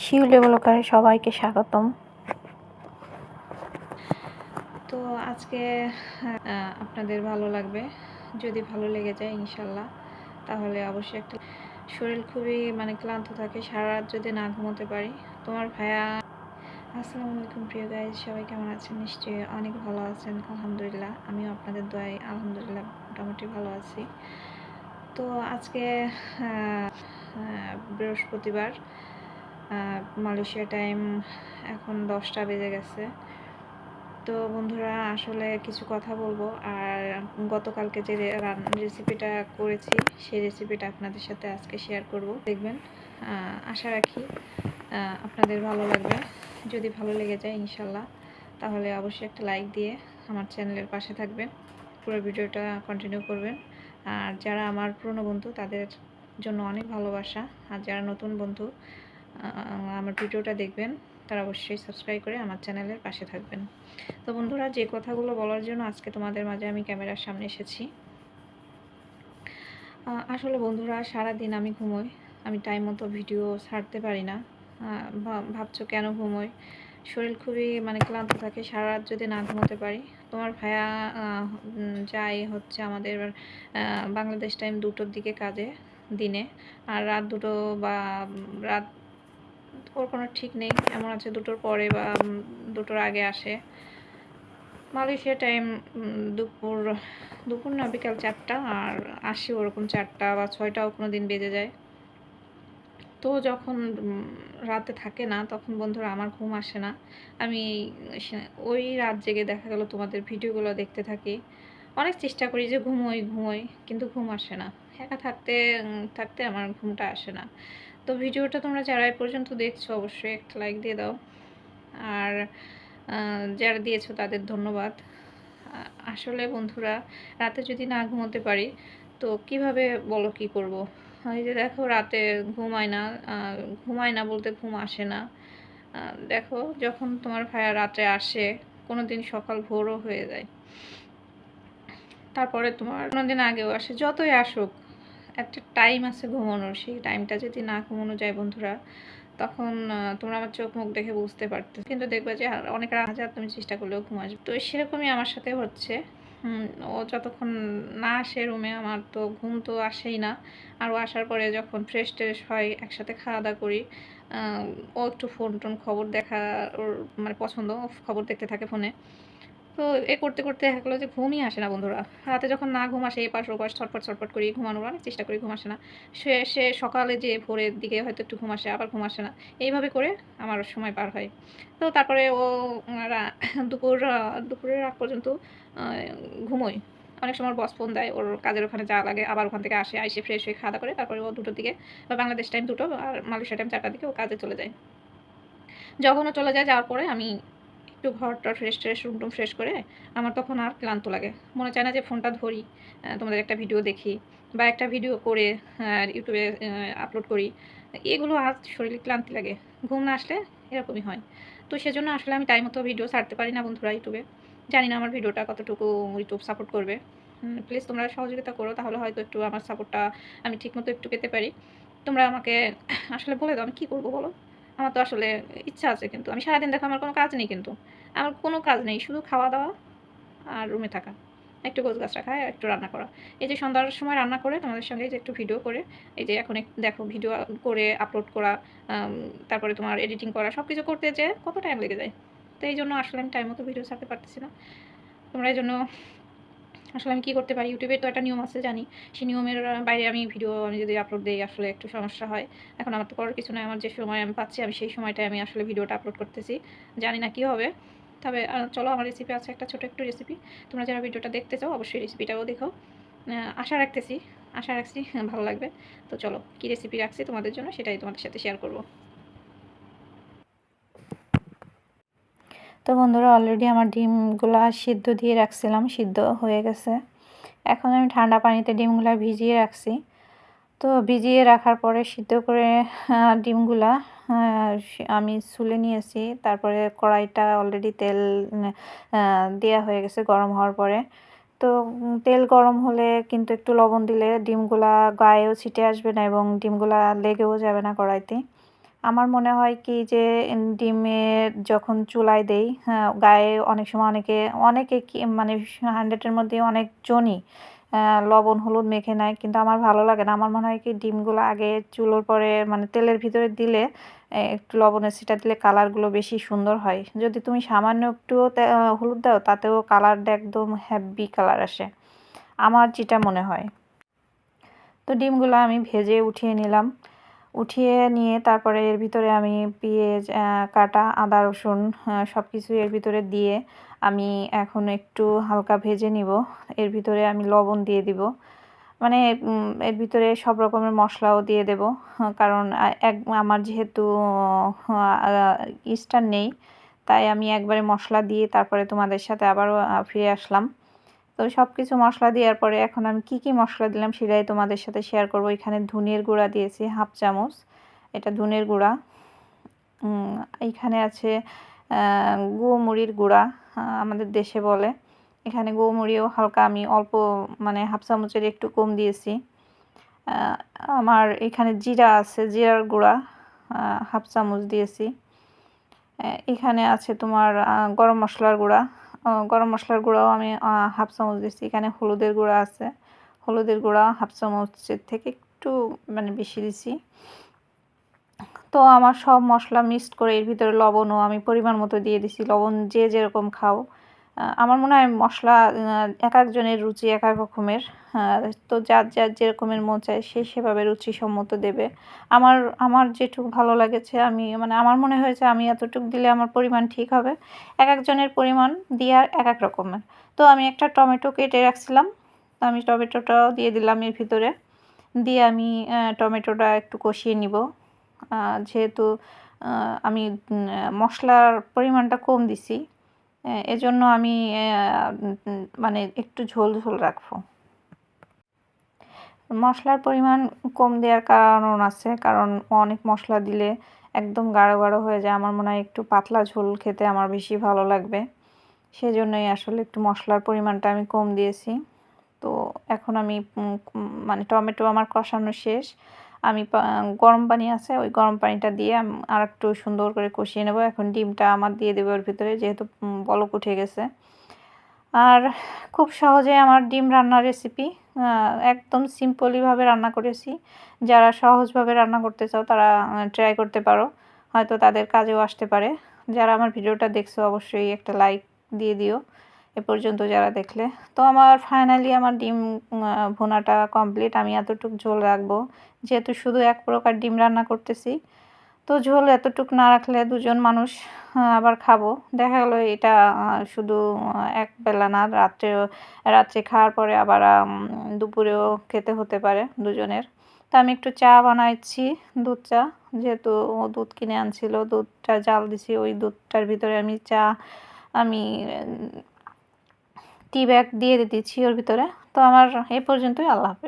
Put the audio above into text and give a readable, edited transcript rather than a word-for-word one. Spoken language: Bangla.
শিউলি ব্লগারে সবাইকে স্বাগতম। তো আজকে আপনাদের ভালো লাগবে। যদি ভালো লেগে যায় ইনশাল্লাহ, তাহলে অবশ্যই একটা। শরীর খুবই ক্লান্ত থাকে, সারা রাত যদি না ঘুমোতে পারি। তোমার ভাইয়া। আসসালামু আলাইকুম প্রিয় গাইজ, সবাই কেমন আছেন? নিশ্চয়ই অনেক ভালো আছেন। আলহামদুলিল্লাহ, আমিও আপনাদের দোয়ায় আলহামদুলিল্লাহ মোটামুটি ভালো আছি। তো আজকে বৃহস্পতিবার, মালয়েশিয়া টাইম এখন 10টা বেজে গেছে। তো বন্ধুরা, আসলে কিছু কথা বলবো। আর গতকালকে যে রেসিপিটা করেছি, সেই রেসিপিটা আপনাদের সাথে আজকে শেয়ার করব। দেখবেন, আশা রাখি আপনাদের ভালো লাগবে। যদি ভালো লেগে যায় ইনশাল্লাহ, তাহলে অবশ্যই একটা লাইক দিয়ে আমার চ্যানেলের পাশে থাকবেন, পুরো ভিডিওটা কন্টিনিউ করবেন। আর যারা আমার পুরনো বন্ধু, তাদের জন্য অনেক ভালোবাসা। আর যারা নতুন বন্ধু আমার ভিডিওটা দেখবেন, তারা অবশ্যই সাবস্ক্রাইব করে আমার চ্যানেলের পাশে থাকবেন। তো বন্ধুরা, যে কথাগুলো বলার জন্য আজকে তোমাদের মাঝে আমি ক্যামেরার সামনে এসেছি, আসলে বন্ধুরা, সারাদিন আমি ঘুমোই, আমি টাইম মতো ভিডিও ছাড়তে পারি না। ভাবছো কেন ঘুমোই? শরীর খুবই ক্লান্ত থাকে, সারা রাত যদি না ঘুমোতে পারি। তোমার ভাইয়া যাই হচ্ছে আমাদের বাংলাদেশ টাইম 2টোর দিকে কাজে, দিনে। আর রাত 2টো বা রাত, ওর কোনো ঠিক নেই, এমন আছে 2টোর পরে বা 2টোর আগে আসে। মালয়েশিয়া টাইম দুপুর দুপুর না, বিকাল 4টা, আর আসি ওরকম 4টা বা 6টাও কোনো দিন বেজে যায়। তো যখন রাতে থাকে না, তখন বন্ধুরা আমার ঘুম আসে না। আমি ওই রাত জেগে দেখা গেল তোমাদের ভিডিওগুলো দেখতে থাকি। অনেক চেষ্টা করি যে ঘুমোই ঘুমোই, কিন্তু ঘুম আসে না। একা থাকতে থাকতে আমার ঘুমটা আসে না। তো ভিডিওটা তোমরা যারা এই পর্যন্ত দেখছো, অবশ্যই একটা লাইক দিয়ে দাও। আর যারা দিয়েছো তাদের ধন্যবাদ। আসলে বন্ধুরা, রাতে যদি না ঘুমোতে পারি, তো কিভাবে বলো কি করব? এই যে দেখো, রাতে ঘুমায় না বলতে ঘুম আসে না। দেখো, যখন তোমার ভাইয়া রাতে আসে, কোনো দিন সকাল ভোরও হয়ে যায়, তারপরে তোমার কোনো দিন আগেও আসে। যতই আসুক, একটা টাইম আছে ঘুমানোর, সেই টাইমটা যদি না ঘুমানো যায় বন্ধুরা, তখন তোমরা আমার চোখ মুখ দেখে বুঝতে পারতে, কিন্তু দেখবে যে অনেক হাজার তুমি চেষ্টা করলেও ঘুম আসবে। তো সেরকমই আমার সাথে হচ্ছে। ও যতক্ষণ না আসে রুমে, আমার তো ঘুম তো আসেই না। আর ও আসার পরে যখন ফ্রেশ ট্রেশ হয়, একসাথে খাওয়া দাওয়া করি, ও একটু ফোন টোন খবর দেখা ওর পছন্দ, খবর দেখতে থাকে ফোনে। তো এ করতে করতে দেখা গেলো যে ঘুমই আসে না বন্ধুরা। রাতে যখন না ঘুম আসে, এপাশ ওপাশ ছটফট ছটফট করি, ঘুমানোর অনেক চেষ্টা করি, ঘুম আসে না। সে সকালে যে ভোরের দিকে হয়তো একটু ঘুম আসে, আবার ঘুম আসে না। এইভাবে করে আমার সময় পার হয়। তো তারপরে ও দুপুরের আগ পর্যন্ত ঘুমোই। অনেক সময় বস ফোন দেয়, ওর কাজের ওখানে যাওয়া লাগে, আবার ওখান থেকে এসে ফ্রেশ হয়ে খাওয়া দাওয়া করে, তারপরে ও 2টোর দিকে, বা বাংলাদেশ টাইম 2টো আর মালয়েশিয়া টাইম 4টার দিকে ও কাজে চলে যায়। যখন ও চলে যায়, যাওয়ার পরে আমি একটু ঘরটা ফ্রেশ ট্রেশ, রুম টুম ফ্রেশ করে, আমার তখন আর ক্লান্ত লাগে, মনে চায় না যে ফোনটা ধরি, তোমাদের একটা ভিডিও দেখি বা একটা ভিডিও করে ইউটিউবে আপলোড করি। এগুলো আর শরীরে ক্লান্তি লাগে, ঘুম না আসলে এরকমই হয়। তো সেজন্য আসলে আমি টাইম মতো ভিডিও ছাড়তে পারি না বন্ধুরা ইউটিউবে। জানি না আমার ভিডিওটা কতটুকু ইউটিউব সাপোর্ট করবে। প্লিজ তোমরা সহযোগিতা করো, তাহলে হয়তো একটু আমার সাপোর্টটা আমি ঠিকমতো একটু পেতে পারি। তোমরা আমাকে আসলে বলে দাও, আমি কী করবো বলো? আমার তো আসলে ইচ্ছা আছে, কিন্তু আমি সারাদিন দেখো আমার কোনো কাজ নেই, কিন্তু আমার কোনো কাজ নেই, শুধু খাওয়া দাওয়া আর রুমে থাকা, একটু গোছগাছ রাখা, একটু রান্না করা। এই যে সন্ধ্যার সময় রান্না করে তোমাদের সঙ্গে যে একটু ভিডিও করে, এই যে এখন দেখো ভিডিও করে আপলোড করা, তারপরে তোমার এডিটিং করা, সব কিছু করতে যে কত টাইম লেগে যায়। তো এই জন্য আসলে আমি টাইম মতো ভিডিও ছাড়তে পারতেছি না। তোমরা এই জন্য আসলে আমি কী করতে পারি? ইউটিউবের তো একটা নিয়ম আছে জানি, সেই নিয়মের বাইরে আমি যদি আপলোড দিই, আসলে একটু সমস্যা হয়। এখন আমার তো করার কিছু নয়, আমার যে সময় আমি পাচ্ছি, আমি সেই সময়টায় আমি আসলে ভিডিওটা আপলোড করতেছি। জানি না কী হবে। তবে চলো, আমার রেসিপি আছে একটা ছোটো একটু রেসিপি। তোমরা যারা ভিডিওটা দেখতে চাও, অবশ্যই রেসিপিটাও দেখো। আশা রাখছি ভালো লাগবে। তো চলো, কী রেসিপি রাখছি তোমাদের জন্য, সেটাই তোমাদের সাথে শেয়ার করব। তো বন্ধুরা, অলরেডি আমার ডিমগুলা সিদ্ধ দিয়ে রাখছিলাম, সিদ্ধ হয়ে গেছে। এখন আমি ঠান্ডা পানিতে ডিমগুলা ভিজিয়ে রাখছি। তো ভিজিয়ে রাখার পরে সিদ্ধ করে ডিমগুলা আমি ছুলে নিয়েছি। তারপরে কড়াইটা অলরেডি তেল দেওয়া হয়ে গেছে গরম হওয়ার পরে। তো তেল গরম হলে কিন্তু একটু লবণ দিলে ডিমগুলা গায়েও ছিটে আসবে না এবং ডিমগুলা লেগেও যাবে না কড়াইতে। আমার মনে হয় কি যে ডিমের যখন চুলায় দেই, হ্যাঁ, গায়ে অনেক সময় অনেকে কি মানে 100 এর মধ্যে অনেকজনই লবণ হলুদ মেখে নেয়, কিন্তু আমার ভালো লাগে না। আমার মনে হয় কি ডিমগুলো আগে চুলোর পরে মানে তেলের ভিতরে দিলে একটু লবণের ছিটা দিলে কালারগুলো বেশি সুন্দর হয়। যদি তুমি সামান্য একটুও হলুদ দাও তাতেও কালারটা একদম হেভি কালার আসে, আমার যেটা মনে হয়। তো ডিমগুলো আমি ভেজে উঠিয়ে নিলাম। উঠিয়ে নিয়ে তারপরে এর ভিতরে আমি পেঁয়াজ কাটা, আদা রসুন সব কিছু এর ভিতরে দিয়ে আমি এখন একটু হালকা ভেজে নিব। এর ভিতরে আমি লবণ দিয়ে দিব, মানে এর ভিতরে সব রকমের মশলাও দিয়ে দেব। কারণ আমার যেহেতু ইস্টার নেই, তাই আমি একবারে মশলা দিয়ে তারপরে তোমাদের সাথে আবারও ফিরে আসলাম। তো সব কিছু মশলা দেওয়ার পরে এখন আমি কি মশলা দিলাম সেটাই তোমাদের সাথে শেয়ার করব। এখানে ধনিয়ার গুঁড়া দিয়েছি 1/2 চামচ, এটা ধনিয়ার গুঁড়া। এইখানে আছে গোমরির গুঁড়া, আমাদের দেশে বলে। এখানে গোমরিও হালকা আমি অল্প মানে 1/2 চামচের একটু কম দিয়েছি। আমার এখানে জিরা আছে, জিরার গুঁড়া 1/2 চামচ দিয়েছি। এখানে আছে তোমার গরম মশলার গুঁড়া, গরম মশলার গুঁড়াও আমি 1/2 চামচ দিয়েছি। এখানে হলুদের গুঁড়া আছে, হলুদের গুঁড়া 1/2 চামচের থেকে একটু মানে বেশি দিছি। তো আমার সব মশলা মিক্সড করে এর ভিতরে লবণও আমি পরিমাণ মতো দিয়ে দিছি। লবণ যে যেরকম খাও, আমার মনে হয় মশলা এক একজনের রুচি এক এক রকমের। তো যার যেরকমের মন চায় সে সেভাবে রুচিসম্মত দেবে। আমার আমার যেটুকু ভালো লাগেছে আমি মানে আমার মনে হয়েছে আমি এতটুকু দিলে আমার পরিমাণ ঠিক হবে। এক একজনের পরিমাণ দেওয়ার এক এক রকমের। তো আমি একটা টমেটো কেটে রাখছিলাম, তো আমি টমেটোটাও দিয়ে দিলাম এর ভিতরে। দিয়ে আমি টমেটোটা একটু কষিয়ে নিব। যেহেতু আমি মশলার পরিমাণটা কম দিছি, এজন্য আমি মানে একটু ঝোল ঝোল রাখবো। মশলার পরিমাণ কম দেওয়ার কারণ আছে, কারণ অনেক মশলা দিলে একদম গাঢ় গাঢ় হয়ে যায়। আমার মনে হয় একটু পাতলা ঝোল খেতে আমার বেশি ভালো লাগবে, সেজন্যই আসলে একটু মশলার পরিমাণটা আমি কম দিয়েছি। তো এখন আমি মানে টমেটো আমার কষানো শেষ। আমি গরম পানি আছে, ওই গরম পানিটা দিয়ে আমি আরেকটু সুন্দর করে কষিয়ে নেব। এখন ডিমটা আমার দিয়ে দেবো এর ভিতরে, যেহেতু বলক উঠে গেছে। আর খুব সহজে আমার ডিম রান্নার রেসিপি, একদম সিম্পলিভাবে রান্না করেছি। যারা সহজভাবে রান্না করতে চাও তারা ট্রাই করতে পারো, হয়তো তাদের কাজেও আসতে পারে। যারা আমার ভিডিওটা দেখছো অবশ্যই একটা লাইক দিয়ে দিও এ পর্যন্ত যারা দেখলে। তো আমার ফাইনালি আমার ডিম ভুনাটা কমপ্লিট। আমি এতটুকু ঝোল রাখবো, যেহেতু শুধু এক প্রকার ডিম রান্না করতেছি। তো ঝোল এতটুক না রাখলে দুজন মানুষ আবার খাবো, দেখা গেলো এটা শুধু একবেলা না, রাত্রে খাওয়ার পরে আবার দুপুরেও খেতে হতে পারে দুজনের। তো আমি একটু চা বানাচ্ছি, দুধ চা, যেহেতু ও দুধ কিনে আনছিল, দুধটা জাল দিছি, ওই দুধটার ভিতরে আমি টি ব্যাগ দিয়ে দিচ্ছি ওর ভিতরে। তো আমার এই পর্যন্তই, আল্লাহ হাফেজ।